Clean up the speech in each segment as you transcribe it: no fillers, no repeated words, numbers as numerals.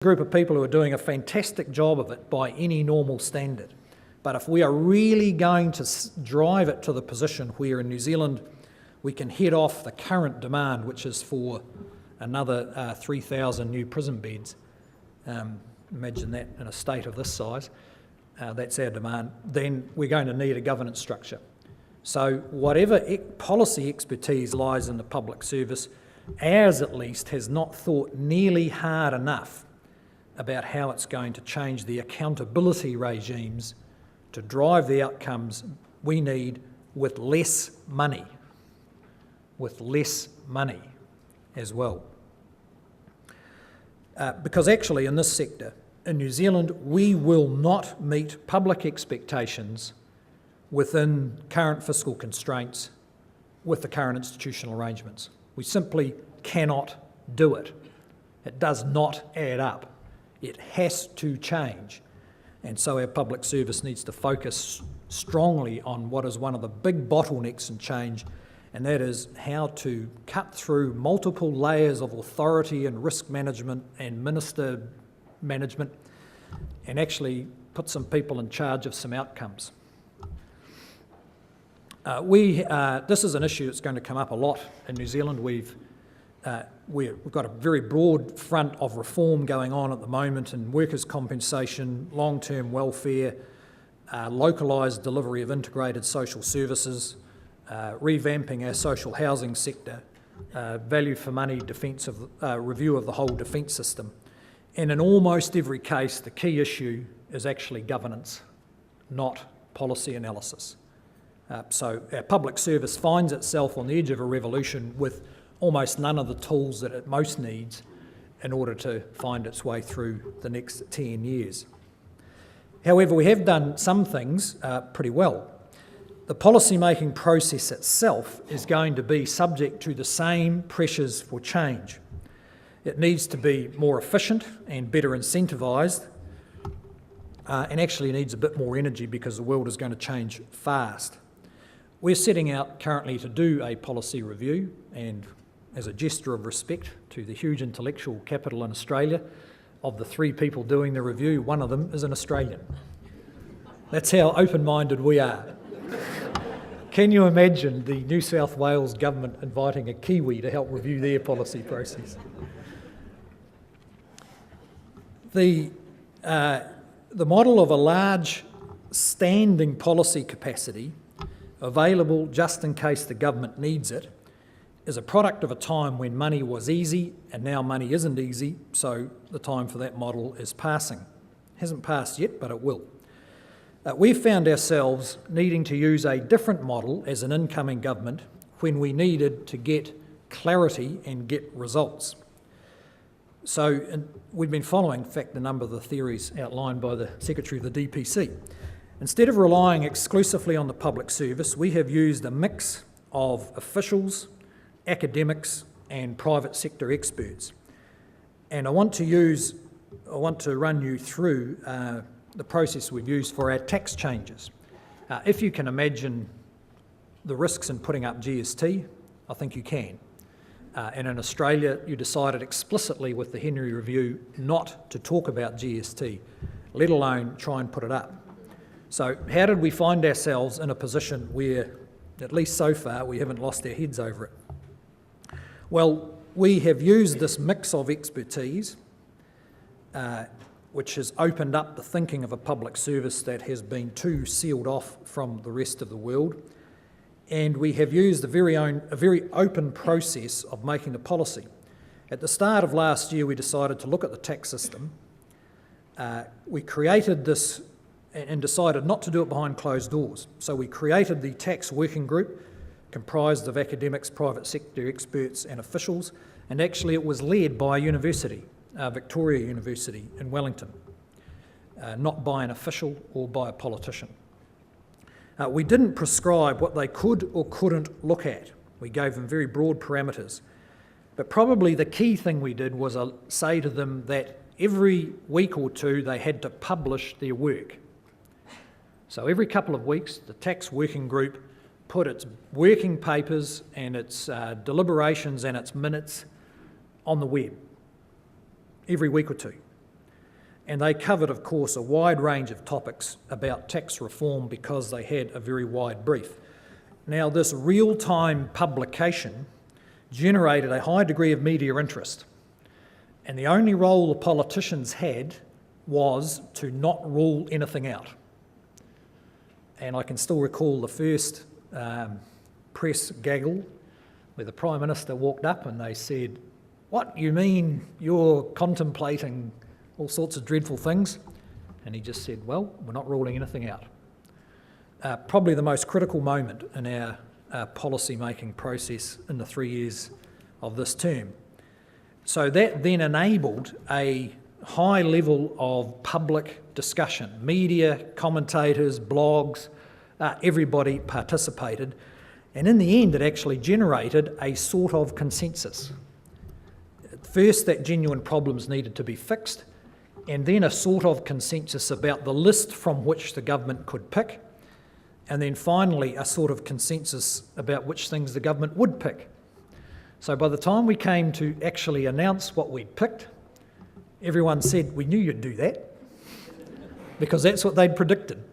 Group of people who are doing a fantastic job of it by any normal standard. But if we are really going to drive it to the position where in New Zealand we can head off the current demand, which is for another 3,000 new prison beds, imagine that in a state of this size, that's our demand, then we're going to need a governance structure. So whatever policy expertise lies in the public service, ours at least has not thought nearly hard enough about how it's going to change the accountability regimes to drive the outcomes we need with less money as well. Because actually in this sector, in New Zealand, we will not meet public expectations within current fiscal constraints with the current institutional arrangements. We simply cannot do it. It does not add up. It has to change. And so our public service needs to focus strongly on what is one of the big bottlenecks in change, and that is how to cut through multiple layers of authority and risk management and minister management and actually put some people in charge of some outcomes. This is an issue that's going to come up a lot in New Zealand. We've got a very broad front of reform going on at the moment in workers' compensation, long-term welfare, localised delivery of integrated social services, revamping our social housing sector, value for money review of the whole defence system. And in almost every case, the key issue is actually governance, not policy analysis. So our public service finds itself on the edge of a revolution with almost none of the tools that it most needs in order to find its way through the next 10 years. However, we have done some things pretty well. The policy-making process itself is going to be subject to the same pressures for change. It needs to be more efficient and better incentivised, and actually needs a bit more energy because the world is going to change fast. We're setting out currently to do a policy review, and as a gesture of respect to the huge intellectual capital in Australia, of the 3 people doing the review, one of them is an Australian. That's how open-minded we are. Can you imagine the New South Wales government inviting a Kiwi to help review their policy process? The model of a large standing policy capacity available just in case the government needs it is a product of a time when money was easy and now money isn't easy, so the time for that model is passing. It hasn't passed yet, but it will. We've found ourselves needing to use a different model as an incoming government when we needed to get clarity and get results. So we've been following, in fact, a number of the theories outlined by the Secretary of the DPC. Instead of relying exclusively on the public service, we have used a mix of officials, academics and private sector experts. And I want to run you through the process we've used for our tax changes. If you can imagine the risks in putting up GST, I think you can. And in Australia, you decided explicitly with the Henry Review not to talk about GST, let alone try and put it up. So how did we find ourselves in a position where, at least so far, we haven't lost our heads over it? Well, we have used this mix of expertise, which has opened up the thinking of a public service that has been too sealed off from the rest of the world, and we have used a very open process of making the policy. At the start of last year, we decided to look at the tax system. We created this and decided not to do it behind closed doors. So we created the tax working group, comprised of academics, private sector experts and officials, and actually it was led by a university, Victoria University in Wellington, not by an official or by a politician. We didn't prescribe what they could or couldn't look at. We gave them very broad parameters. But probably the key thing we did was say to them that every week or two they had to publish their work. So every couple of weeks, the tax working group put its working papers and its deliberations and its minutes on the web every week or two. And they covered, of course, a wide range of topics about tax reform because they had a very wide brief. Now, this real-time publication generated a high degree of media interest. And the only role the politicians had was to not rule anything out. And I can still recall the first press gaggle where the Prime Minister walked up and they said, "What, you mean you're contemplating all sorts of dreadful things?" And he just said, "Well, we're not ruling anything out." Probably the most critical moment in our policy-making process in the 3 years of this term. So that then enabled a high level of public discussion. Media, commentators, blogs, everybody participated. And in the end, it actually generated a sort of consensus. First, that genuine problems needed to be fixed, and then a sort of consensus about the list from which the government could pick, and then finally a sort of consensus about which things the government would pick. So by the time we came to actually announce what we'd picked, everyone said, "We knew you'd do that," because that's what they'd predicted.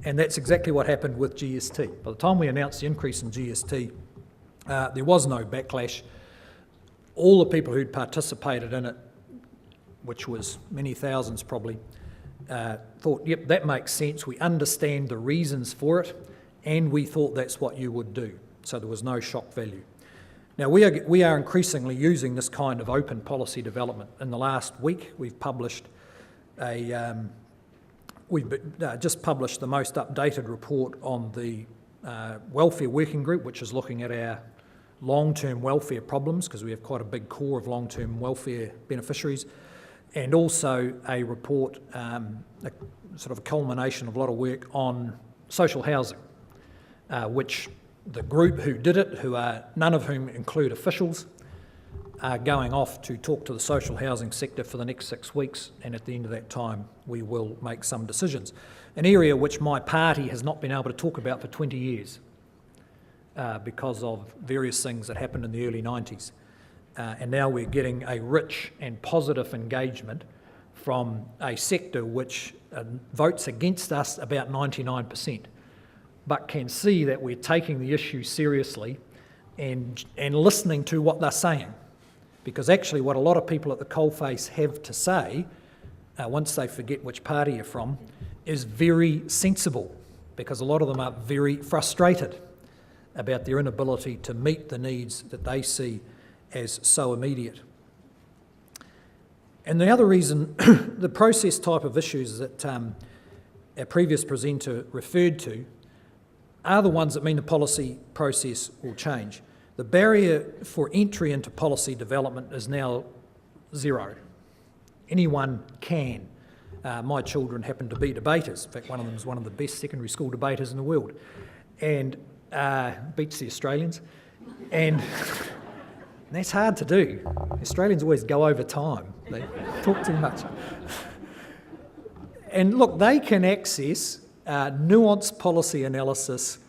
And that's exactly what happened with GST. By the time we announced the increase in GST, there was no backlash. All the people who'd participated in it, which was many thousands probably, thought, "Yep, that makes sense. We understand the reasons for it, and we thought that's what you would do." So there was no shock value. Now, we are increasingly using this kind of open policy development. In the last week, we've published just published the most updated report on the welfare working group, which is looking at our long-term welfare problems, because we have quite a big core of long-term welfare beneficiaries, and also a report, a sort of a culmination of a lot of work on social housing, which the group who did it, none of whom include officials, are going off to talk to the social housing sector for the next 6 weeks, and at the end of that time we will make some decisions. An area which my party has not been able to talk about for 20 years because of various things that happened in the early 90s. And now we're getting a rich and positive engagement from a sector which votes against us about 99%, but can see that we're taking the issue seriously and listening to what they're saying. Because actually what a lot of people at the coalface have to say, once they forget which party you're from, is very sensible, because a lot of them are very frustrated about their inability to meet the needs that they see as so immediate. And the other reason, the process type of issues that our previous presenter referred to are the ones that mean the policy process will change. The barrier for entry into policy development is now zero. Anyone can. My children happen to be debaters. In fact, one of them is one of the best secondary school debaters in the world, and beats the Australians. And that's hard to do. Australians always go over time. They talk too much. And look, they can access nuanced policy analysis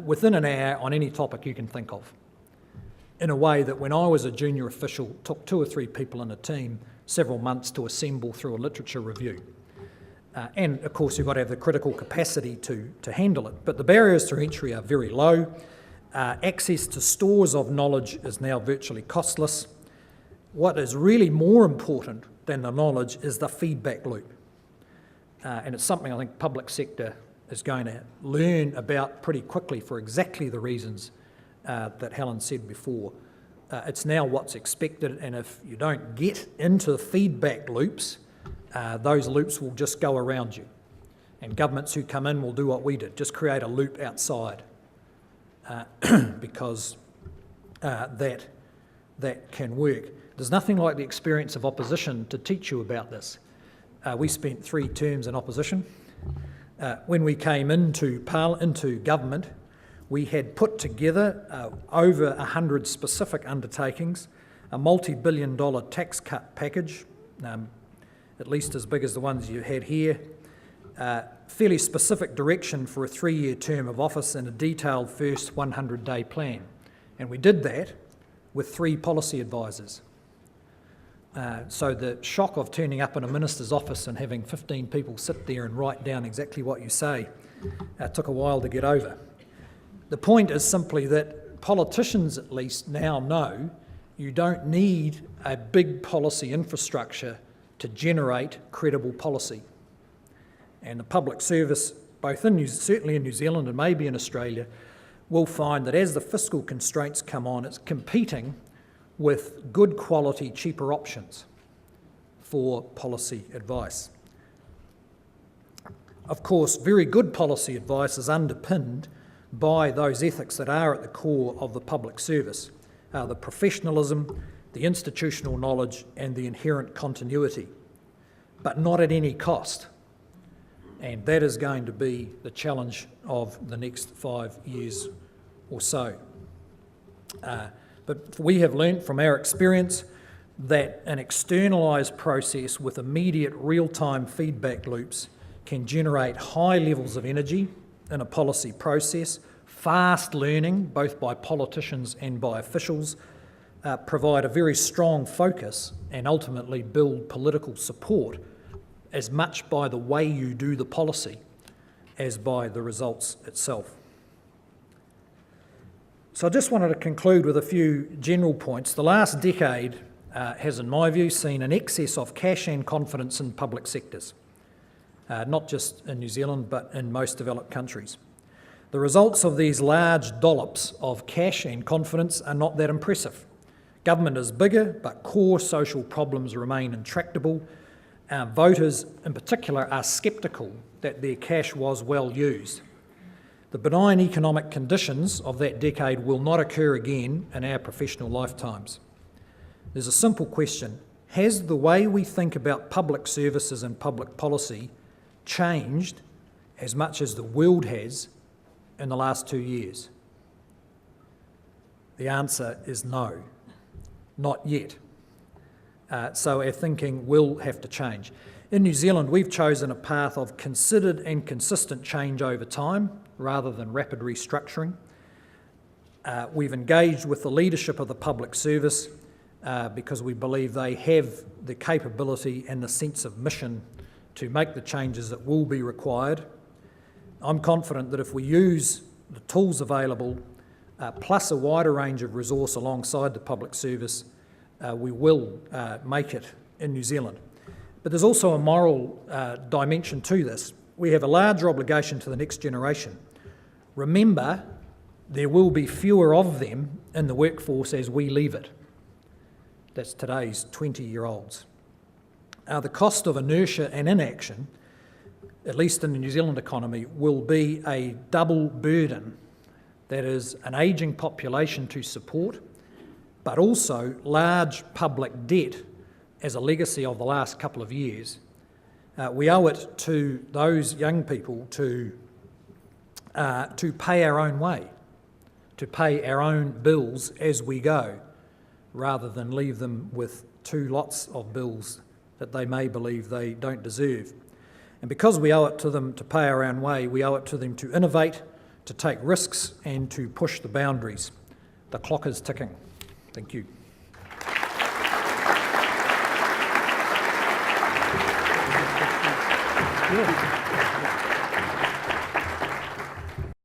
within an hour on any topic you can think of, in a way that when I was a junior official, took 2 or 3 people in a team several months to assemble through a literature review. And of course you've got to have the critical capacity to handle it. But the barriers to entry are very low. Access to stores of knowledge is now virtually costless. What is really more important than the knowledge is the feedback loop. And it's something I think public sector is going to learn about pretty quickly for exactly the reasons that Helen said before. It's now what's expected, and if you don't get into feedback loops, those loops will just go around you. And governments who come in will do what we did, just create a loop outside, because that can work. There's nothing like the experience of opposition to teach you about this. We spent 3 terms in opposition. When we came into government, we had put together over 100 specific undertakings, a multi-billion-dollar tax cut package, at least as big as the ones you had here, fairly specific direction for a 3-year term of office and a detailed first 100-day plan. And we did that with 3 policy advisors. So the shock of turning up in a minister's office and having 15 people sit there and write down exactly what you say took a while to get over. The point is simply that politicians at least now know you don't need a big policy infrastructure to generate credible policy. And the public service, both certainly in New Zealand and maybe in Australia, will find that as the fiscal constraints come on, it's competing with good quality, cheaper options for policy advice. Of course, very good policy advice is underpinned by those ethics that are at the core of the public service, the professionalism, the institutional knowledge and the inherent continuity, but not at any cost. And that is going to be the challenge of the next 5 years or so. But we have learnt from our experience that an externalised process with immediate real-time feedback loops can generate high levels of energy in a policy process, fast learning, both by politicians and by officials, provide a very strong focus and ultimately build political support as much by the way you do the policy as by the results itself. So I just wanted to conclude with a few general points. The last decade has, in my view, seen an excess of cash and confidence in public sectors, not just in New Zealand, but in most developed countries. The results of these large dollops of cash and confidence are not that impressive. Government is bigger, but core social problems remain intractable. Voters, in particular, are sceptical that their cash was well used. The benign economic conditions of that decade will not occur again in our professional lifetimes. There's a simple question: has the way we think about public services and public policy changed as much as the world has in the last 2 years? The answer is no, not yet. So our thinking will have to change. In New Zealand, we've chosen a path of considered and consistent change over time, rather than rapid restructuring. We've engaged with the leadership of the public service because we believe they have the capability and the sense of mission to make the changes that will be required. I'm confident that if we use the tools available, plus a wider range of resource alongside the public service, we will make it in New Zealand. But there's also a moral dimension to this. We have a larger obligation to the next generation. Remember, there will be fewer of them in the workforce as we leave it. That's today's 20-year-olds. The cost of inertia and inaction, at least in the New Zealand economy, will be a double burden. That is, an ageing population to support, but also large public debt as a legacy of the last couple of years. We owe it to those young people to pay our own way, to pay our own bills as we go, rather than leave them with 2 lots of bills that they may believe they don't deserve. And because we owe it to them to pay our own way, we owe it to them to innovate, to take risks and to push the boundaries. The clock is ticking. Thank you. Yeah.